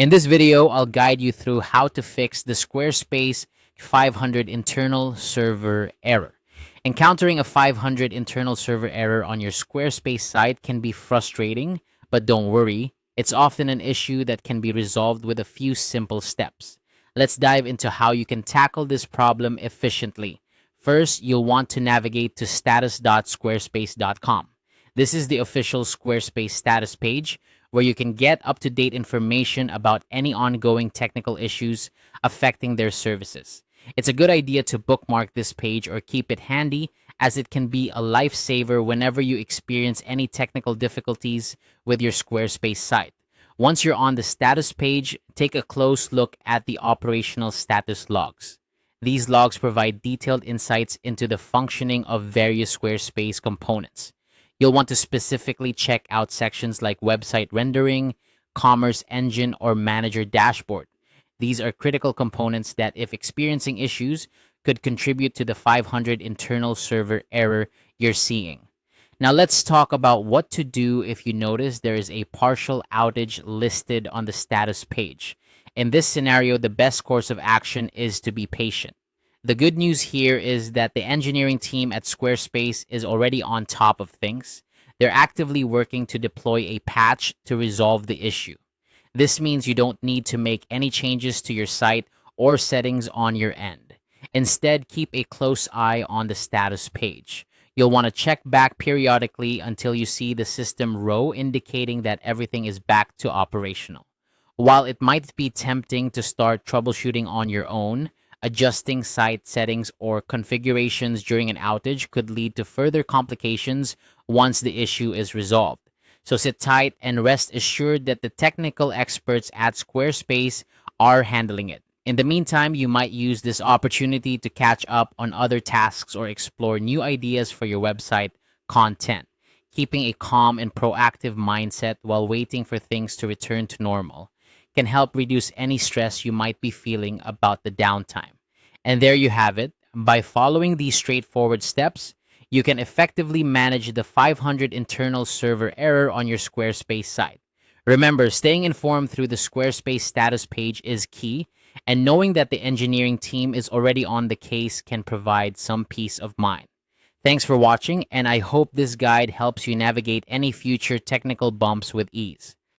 In this video, I'll guide you through how to fix the Squarespace 500 internal server error. Encountering a 500 internal server error on your Squarespace site can be frustrating, but don't worry, it's often an issue that can be resolved with a few simple steps. Let's dive into how you can tackle this problem efficiently. First, you'll want to navigate to status.squarespace.com. This is the official Squarespace status page where you can get up-to-date information about any ongoing technical issues affecting their services. It's a good idea to bookmark this page or keep it handy, as it can be a lifesaver whenever you experience any technical difficulties with your Squarespace site. Once you're on the status page, take a close look at the operational status logs. These logs provide detailed insights into the functioning of various Squarespace components. You'll want to specifically check out sections like website rendering, commerce engine, or manager dashboard. These are critical components that, if experiencing issues, could contribute to the 500 internal server error you're seeing. Now let's talk about what to do if you notice there is a partial outage listed on the status page. In this scenario, the best course of action is to be patient. The good news here is that the engineering team at Squarespace is already on top of things. They're actively working to deploy a patch to resolve the issue. This means you don't need to make any changes to your site or settings on your end. Instead, keep a close eye on the status page. You'll want to check back periodically until you see the system row indicating that everything is back to operational. While it might be tempting to start troubleshooting on your own, adjusting site settings or configurations during an outage could lead to further complications once the issue is resolved. So sit tight and rest assured that the technical experts at Squarespace are handling it. In the meantime, you might use this opportunity to catch up on other tasks or explore new ideas for your website content. Keeping a calm and proactive mindset while waiting for things to return to normal can help reduce any stress you might be feeling about the downtime. And there you have it. By following these straightforward steps, you can effectively manage the 500 internal server error on your Squarespace site. Remember, staying informed through the Squarespace status page is key, and knowing that the engineering team is already on the case can provide some peace of mind. Thanks for watching, and I hope this guide helps you navigate any future technical bumps with ease.